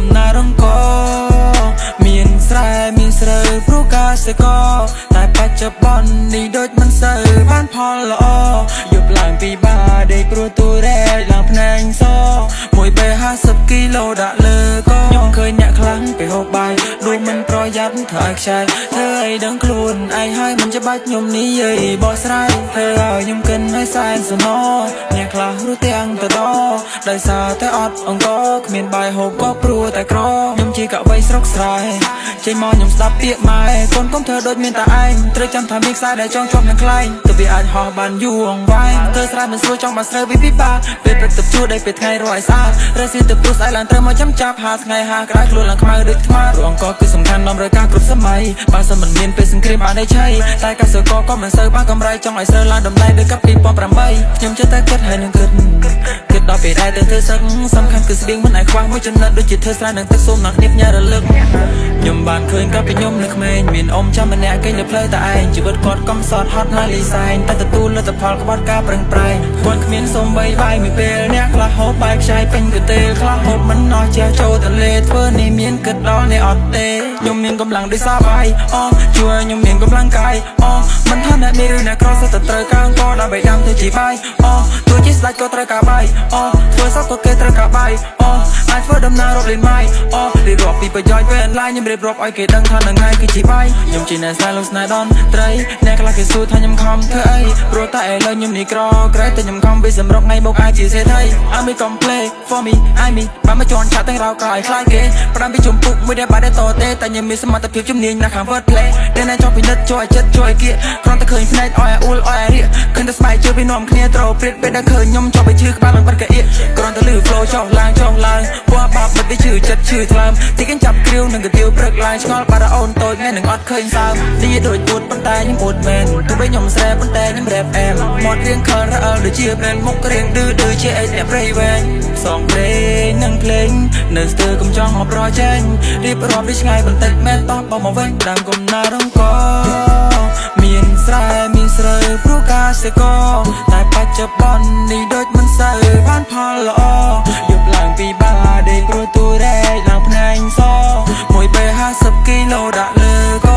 កំណើរង្គមានស្រែមានស្រូវព្រោះការសេកតែបច្ចុប្បន្ននេះដូចមិនសូវបានផលល្អយប់ឡើងពីបាដេកព្រោះទូរែកឡើងភ្នែងសមួយបេ50គីឡូដាក់លើកខ្ញុំឃើញអ្នកខ្លាំងពេលហូបបាយដូចមិនប្រយ័ត្នធ្វើឲ្យខ្ចាយធ្វើឲ្យដឹងខ្លួនឯងហើយមិនច្បាច់ខ្ញុំនិយាយបោះស្រាយធ្វើឲ្យខ្ញុំគិនឲ្យសែនសណអ្នកខ្លះរស់ទាំងតដដោយសារតែអត់អង្គគ្មានបាយហូបក៏ព្រោះតែក្រខ្ញុំជាកវីស្រុកស្រែចេញមកខ្ញុំស្ដាប់ពាក្យម៉ែកូនកុំធ្វើដូចមានតែឯងត្រូវចាំថាមានខ្សែដែលចងជាប់នឹងខ្លែងទើបវាអាចហោះបានយូរអង្វែងធ្វើស្រែមិនស្រួលចង់បានស្រូវវិបាកពេលព្រឹកទឹកជួរដែលពេលថ្ងៃរស់ឲ្យស្អាតរើសទៅព្រោះស្អែកឡើងត្រូវមកចាំចាប់ហាថ្ងៃហាក្រៅខ្លួនឡើងខ្មៅដូចថ្មព្រោះអង្គគឺសំខាន់នាំរយការគ្រប់សម័យបើសិនមិនមានពេលសង្គ្រាមបានได้ឆៃតែកសិករក៏មិនសូវបានកម្រៃចង់ឲ្យស្រូវឡើងតម្លៃដូចកាប់2008ខ្ញុំចិត្តតែគិតហើយនឹងគិតដល់ពេលដែលទៅធ្វើសឹកសំខាន់គឺស្បៀងមិនឲ្យខ្វះមួយចំណុចដូចជាធ្វើស្រែនឹងទឹកសូមដល់គ្នាផ្ញើរលឹកខ្ញុំបានឃើញកាលពីខ្ញុំនៅក្មេងមានអ៊ំចាំម្នាក់គេលើផ្លូវតែឯងជីវិតគាត់កំសត់ហត់ហើយលីសែងតែទទួលលទ្ធផលក្បត់ការប្រឹងប្រែងគាត់គ្មានសូម្បីបាយមួយពេលអ្នកខ្លះហូបបាយខ្ចាយពេញកន្ទេលខ្លះហូបមិនណោះចេះចូលទលេធ្វើនេះមានគិតដល់នេះអត់ទេខ្ញុំមានកម្លាំងដូចសាបាយជួយខ្ញុំមានកម្លាំងកាយមិនថាអ្នកមានឬអ្នកក្រសុទ្ធតែត្រូវការអង្គដើម្បីដាំទៅជាបាយទោះជាស្ដេចក៏ត្រូវការបាយធ្វើសពក៏គេត្រូវការបាយអាចធ្វើដំណើររកលេងម៉ាយរៀបរាប់ពីប្រយោជន៍ពេលអនឡាញខ្ញុំរៀបរាប់ឲ្យគេដឹងថានឹងថ្ងៃគឺជាបាយខ្ញុំជាអ្នកស្នេហ៍លោកស្នេហ៍ដនត្រីអ្នកខ្លះគេសួរថាខ្ញុំខំធ្វើអីព្រោះតែឥឡូវខ្ញុំនេះក្រក្រែតែខ្ញុំខំវាសម្រុកថ្ងៃមកអាចជាសេដ្ឋី I'm a complete for me I me បានមកជន់ឆាទាំងរោក្រោយខ្លាយគេផ្ដាំពីជំពុកមួយដែលបានតែតទេតែខ្ញុំមានសមត្ថភាពជំនាញណាស់ខាង word play ដែលអ្នកចង់ពិនិត្យជួយចិត្តជួយគៀកគ្រាន់តែឃើញភ្នែកអយអ៊ូលអយរៀកឃើញតែស្បែកជើងពីនាំគ្នាត្រូវព្រាតពេលដែលឃើញខ្ញុំចង់ไปឈឺក្បាលមិនបាត់កាអៀកគ្រាន់តែលឺ flow ចុះឡើងពណ៌បាបមិនវាឈឺចិត្តឈឺថ្លើមទីគេចាប់គ្រាវនឹងកាទៀវព្រឹកឡើងឆ្ងល់បារអូនតូចថ្ងៃនឹងអត់ឃើញសើមនេះដូចពួតប៉ុន្តែខ្ញុំពួតមែនទោះបីខ្ញុំស្រែប៉ុន្តែខ្ញុំរ៉េបអែមមាត់រៀងខលរអើដូចជាប្រេនមុខរៀងឌឺជាអេអ្នកប្រៃវែងសងព្រេងនឹងភ្លេងនៅស្ទើរកំចង់អបរចេញរៀបរាប់ពីឆ្ងាយបន្តិចមែនតោះបោះមកវិញដើមកំណើរង្គមានស្រែមានស្រូវព្រោះការសេកតែបច្ចុប្បន្ននេះដូចមិនសូវបានផលល្អយប់ឡើងពីបាដេកព្រោះទូរែកឡើងភ្នែងសមួយបេ50គីឡូដាក់លើក